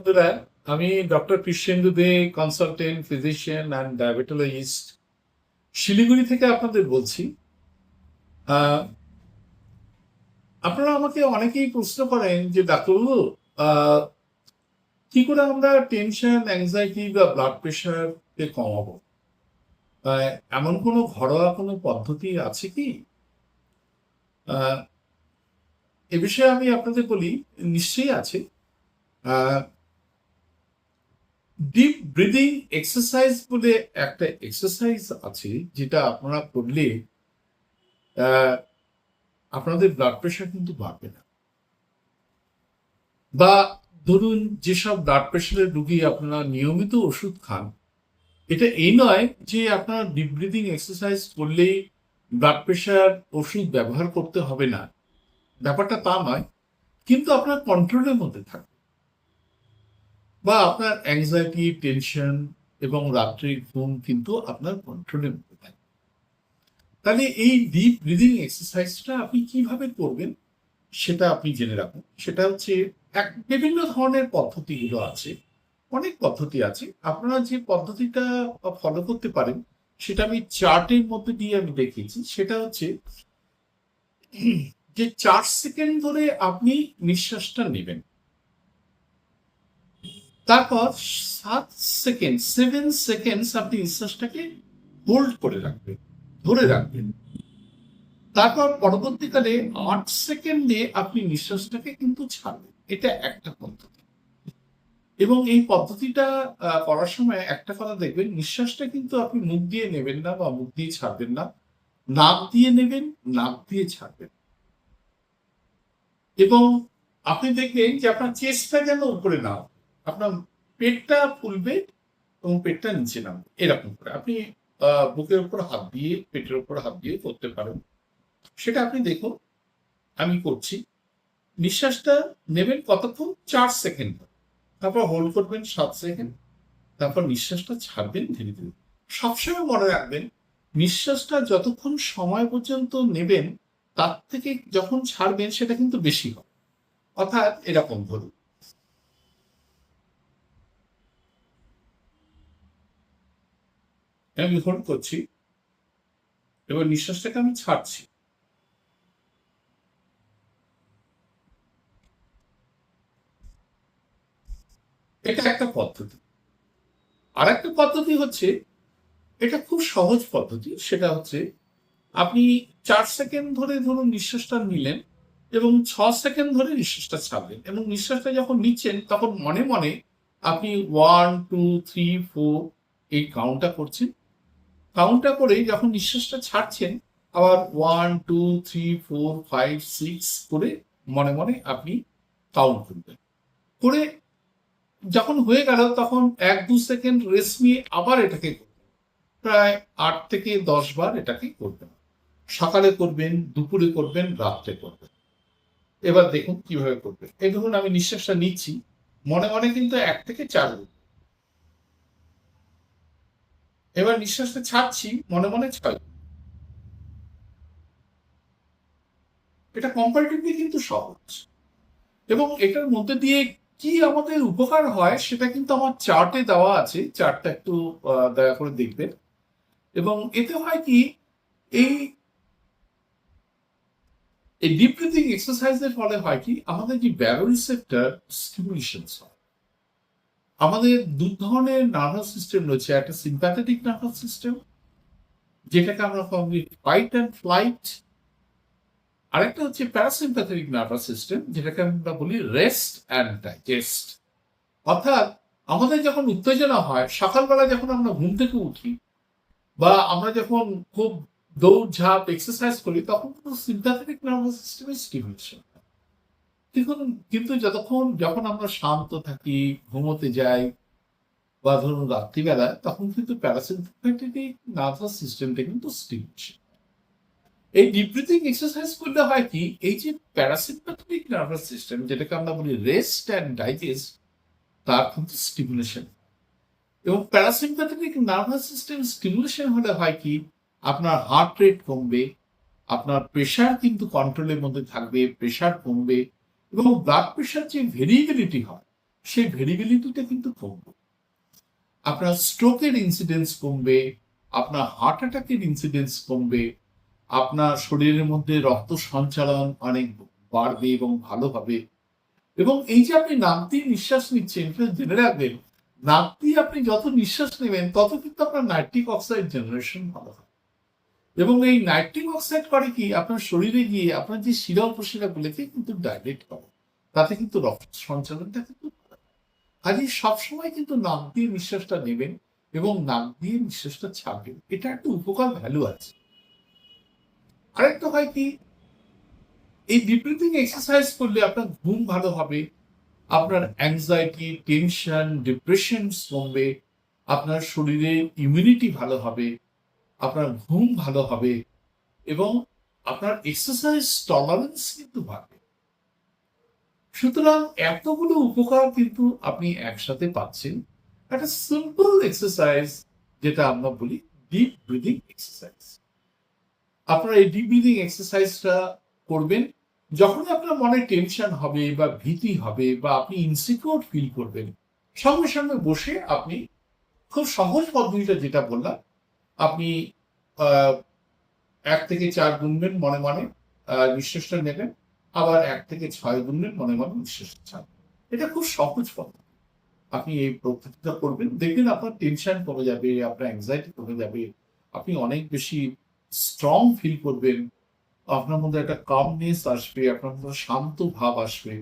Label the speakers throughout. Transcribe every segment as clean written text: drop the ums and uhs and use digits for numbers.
Speaker 1: বন্ধুরা, আমি doctor Krishnendu De, consultant physician and diabetologist, Siliguri থেকে আপনাদের বলছি। আহ, আপনারা আমাকে অনেকেই প্রশ্ন করেন যে ডাক্তারবাবু, আহ, কি করে আমরা টেনশন, অ্যাংজাইটি বা ব্লাড প্রেশারকে কমাবো? এমন কোনো ঘরোয়া কোনো পদ্ধতি আছে কি? আহ, এ বিষয়ে আমি আপনাদের বলি, নিশ্চয়ই আছে। ডিপ ব্রিদিং এক্সারসাইজ বলে একটা এক্সারসাইজ আছে, যেটা আপনারা করলে আহ, আপনাদের ব্লাড প্রেশার কিন্তু বাড়বে না। বা ধরুন, যেসব ব্লাড প্রেশারের রুগী আপনারা নিয়মিত ওষুধ খান, এটা এই নয় যে আপনার ডিপ ব্রিদিং এক্সারসাইজ করলেই ব্লাড প্রেশার ওষুধ ব্যবহার করতে হবে না, ব্যাপারটা তা নয়। কিন্তু আপনার কন্ট্রোলের মধ্যে থাকবে, বা আপনার অ্যাংজাইটি, টেনশন এবং রাত্রির ঘুম কিন্তু আপনার কন্ট্রোলের মধ্যে থাকবে। তাহলে এই ডিপ ব্রিদিং এক্সারসাইজটা আপনি কিভাবে করবেন সেটা আপনি জেনে রাখুন। সেটা হচ্ছে, বিভিন্ন ধরনের পদ্ধতিগুলো আছে, অনেক পদ্ধতি আছে। আপনারা যে পদ্ধতিটা ফলো করতে পারেন সেটা আমি চার্টের মধ্যে দিয়ে আমি দেখিয়েছি। সেটা হচ্ছে যে 4 সেকেন্ড ধরে আপনি নিঃশ্বাসটা নেবেন, তারপর 7 সেকেন্ড আপনি নিঃশ্বাসটাকে হোল্ড করে রাখবেন, ধরে রাখবেন। তারপর পরবর্তীকালে 8 সেকেন্ডে আপনি নিঃশ্বাসটাকে কিন্তু ছাড়বেন। এটা একটা পদ্ধতি। এবং এই পদ্ধতিটা করার সময় একটা কথা দেখবেন, নিঃশ্বাসটা কিন্তু আপনি মুখ দিয়ে নেবেন না বা মুখ দিয়ে ছাড়বেন না, নাক দিয়ে নেবেন, নাক দিয়ে ছাড়বেন। এবং আপনি দেখবেন যে আপনার চেস্টটা যেন উপরে না হয়, আপনার পেটটা ফুলবে এবং পেটটা নিচে নামবে, এরকম করে আপনি বুকের উপর হাত দিয়ে, পেটের উপর হাত দিয়ে করতে পারেন। সেটা আপনি দেখুন, আমি করছি। নিঃশ্বাসটা নেবেন কতক্ষণ? 4 সেকেন্ড। তারপর হোল্ড করবেন 7 সেকেন্ড। তারপর নিঃশ্বাসটা ছাড়বেন ধীরে ধীরে। সবসময় মনে রাখবেন, নিঃশ্বাসটা যতক্ষণ সময় পর্যন্ত নেবেন তার থেকে যখন ছাড়বেন সেটা কিন্তু বেশি হবে। অর্থাৎ এরকম ধরুন, আমি হোল্ড করছি, এবার নিঃশ্বাসটাকে আমি ছাড়ছি। এটা একটা পদ্ধতি। আর একটা পদ্ধতি হচ্ছে, এটা খুব সহজ পদ্ধতি। সেটা হচ্ছে, আপনি 4 সেকেন্ড ধরে ধরুন নিঃশ্বাসটা নিলেন এবং 6 সেকেন্ড ধরে নিঃশ্বাসটা ছাড়লেন, এবং নিঃশ্বাসটা যখন নিচ্ছেন তখন মনে মনে আপনি 1 2 3 4 এই কাউন্টটা করছেন। কাউন্টটা করে যখন নিঃশ্বাসটা ছাড়ছেন, আবার 1 2 3 4 5 6 করে মনে মনে আপনি কাউন্ট করবেন। করে যখন হয়ে গেল তখন 1 2 সেকেন্ড রেস্ট নিয়ে আবার এটাকে করবেন। প্রায় 8 থেকে 10 বার এটাকে করবেন। সকালে করবেন, দুপুরে করবেন, রাত্রে করবেন। এবার দেখুন কিভাবে করবেন। এই ধরুন, আমি নিঃশ্বাসটা নিচ্ছি, মনে মনে কিন্তু 1 থেকে 4 বার। এবার নিঃশ্বাসটা ছাড়ছি, মনে মনে 6 বার। এটা কম্পারেটিভলি কিন্তু সহজ। এবং এটার মধ্যে দিয়ে কি আমাদের উপকার হয় সেটা কিন্তু আমার চার্টে দেওয়া আছে। চার্টটা একটু দয়া করে দেখবেন। এবং এতে হয় কি, এই এই ডিপ ব্রিথিং এক্সারসাইজের ফলে হয় কি, আমাদের যে ব্যারো রিসেপ্টর স্টিমুলেশন হয়। আমাদের দু ধরনের নার্ভাস সিস্টেম রয়েছে, একটা সিম্প্যাথেটিক নার্ভাস সিস্টেম, যেটাকে আমরা ফাইট অ্যান্ড ফ্লাইট। আরেকটা হচ্ছে প্যারাসিম্প্যাথেটিক নার্ভাস সিস্টেম, যেটাকে আমরা বলি রেস্ট অ্যান্ড ডাইজেস্ট। অর্থাৎ আমাদের যখন উত্তেজনা হয়, সকালবেলা যখন আমরা ঘুম থেকে উঠি, বা আমরা যখন খুব দৌড়ঝাঁপ এক্সারসাইজ করি, তখন কিন্তু সিম্প্যাথেটিক নার্ভাস সিস্টেমের স্টিমুলেশন। দেখুন, কিন্তু যখন আমরা শান্ত থাকি, ঘুমোতে যাই, বা ধরুন রাত্রিবেলা, তখন কিন্তু প্যারাসিম্প্যাথেটিক নার্ভাস সিস্টেমটা কিন্তু স্টিমুলেশন। এই ডিপ ব্রিথিং এক্সারসাইজ করলে হয় কি, এই যে প্যারাসিম্প্যাথেটিক নার্ভাস সিস্টেম, যেটাকে আমরা বলি রেস্ট অ্যান্ড ডাইজেস্ট, তার কিন্তু স্টিমুলেশন। এবং প্যারাসিম্প্যাথেটিক নার্ভাস সিস্টেম স্টিমুলেশন হলে হয় কি, আপনার হার্ট রেট কমবে, আপনার প্রেশার কিন্তু কন্ট্রোলের মধ্যে থাকবে, প্রেশার কমবে, এবং ব্লাড প্রেশার যে ভেরিয়েবিলিটি হয় সেই ভেরিয়েবিলিটিটা কিন্তু কমবে। আপনার স্ট্রোকের ইনসিডেন্স কমবে, আপনার হার্ট অ্যাটাকের ইনসিডেন্স কমবে, আপনার শরীরের মধ্যে রক্ত সঞ্চালন অনেক বাড়বে এবং ভালো হবে। এবং এই যে আপনি নাক দিয়ে নিঃশ্বাস নিচ্ছেন, এটা জেনে রাখবেন, নাক দিয়ে আপনি যত নিঃশ্বাস নেবেন তত কিন্তু আপনার নাইট্রিক অক্সাইড জেনারেশন ভালো হয়। এবং এই নাইট্রিক অক্সাইড করে কি, আপনার শরীরে গিয়ে আপনার যে শিরা উপশিরাগুলোকে কিন্তু ডাইলেট করে, তাতে কিন্তু রক্ত সঞ্চালনটা কিন্তু কাজেই সবসময় কিন্তু নাক দিয়ে নিঃশ্বাসটা নেবেন এবং নাক দিয়ে নিঃশ্বাসটা ছাড়বেন। এটা একটা উপকার ভ্যালু আছে। আরেকটা হয় কি, এই ডিপ ব্রিথিং এক্সারসাইজ করলে আপনার ঘুম ভালো হবে, আপনার অ্যাংজাইটি, টেনশন, ডিপ্রেশন কমবে, আপনার শরীরের ইমিউনিটি ভালো হবে, আপনার ঘুম ভালো হবে এবং আপনার এক্সারসাইজ টলারেন্স কিন্তু বাড়বে। সুতরাং এতগুলো উপকার কিন্তু আপনি একসাথে পাচ্ছেন একটা সিম্পল এক্সারসাইজ, যেটা আমরা বলি ডিপ ব্রিদিং এক্সারসাইজ। আপনারা এই ডিপ ব্রিদিং এক্সারসাইজটা করবেন যখন আপনার মনে টেনশন হবে বা ভীতি হবে বা আপনি ইনসিকিউর ফিল করবেন। সঙ্গে সঙ্গে বসে আপনি খুব সহজ পদ্ধতিটা যেটা বললাম, আপনি আহ, 1 থেকে 4 গুনবেন মনে মনে, নিঃশ্বাসটা নেবেন, আবার 1 থেকে 6 গুনবেন মনে মনে নিঃশ্বাসটা ছাড়বেন। এটা খুব সহজ পদ্ধতি। আপনি এই পদ্ধতিটা করবেন, দেখবেন আপনার টেনশন কমে যাবে, আপনার অ্যাংজাইটি কমে যাবে, আপনি অনেক বেশি স্ট্রং ফিল করবেন, আপনার মধ্যে একটা কামনেস আসবে, আপনার মধ্যে শান্ত ভাব আসবে,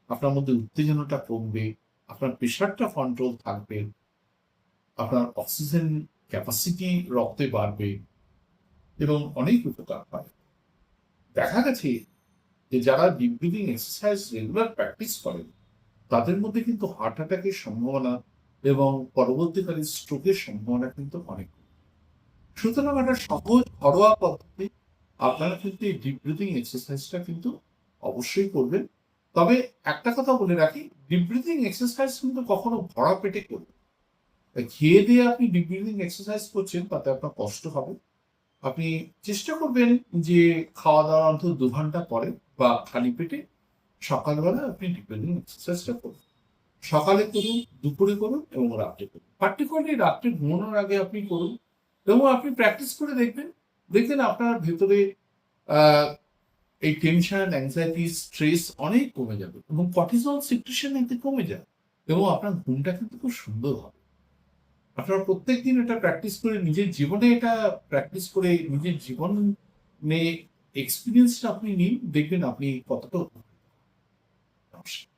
Speaker 1: আপনার মধ্যে উত্তেজনাটা কমবে, আপনার প্রেশারটা কন্ট্রোল থাকবে, আপনার অক্সিজেন ক্যাপাসিটি রক্তে বাড়বে এবং অনেক উপকার হয়। দেখা গেছে যে যারা deep breathing exercise regular practice করেন, তাদের মধ্যে কিন্তু হার্ট অ্যাটাকের সম্ভাবনা এবং পরবর্তীকালে স্ট্রোকের সম্ভাবনা কিন্তু অনেক কম। সুতরাং একটা সহজ ঘরোয়া পদ্ধতি, আপনারা কিন্তু এই ডিপ ব্রিদিং এক্সারসাইজটা কিন্তু অবশ্যই করবেন। তবে একটা কথা বলে রাখি, ডিপ ব্রিদিং এক্সারসাইজ কিন্তু কখনো ভরা পেটে করবেন। খেয়ে দিয়ে আপনি ডিপ ব্রিদিং এক্সারসাইজ করছেন, তাতে আপনার কষ্ট হবে। আপনি চেষ্টা করবেন যে খাওয়া দাওয়ার অন্তত 2 ঘন্টা পরে বা খালি পেটে সকালবেলা আপনি ডিপ ব্রিদিং এক্সারসাইজটা করুন। সকালে করুন, দুপুরে করুন এবং রাত্রে করুন। পার্টিকুলারলি রাত্রে ঘুমানোর আগে আপনি করুন এবং আপনি প্র্যাকটিস করে দেখবেন, দেখবেন আপনার ভেতরে আহ, এই টেনশন, অ্যাংজাইটি, স্ট্রেস অনেক কমে যাবে এবং কর্টিসল সিক্রেশন এতে কমে যায় এবং আপনার ঘুমটা কিন্তু খুব সুন্দর হবে। আপনারা প্রত্যেকদিন এটা প্র্যাকটিস করে নিজের জীবনে এটা প্র্যাকটিস করে নিজের জীবনে এক্সপিরিয়েন্সটা আপনি নিন, দেখবেন আপনি কতটা উপকৃত হন। নমস্কার।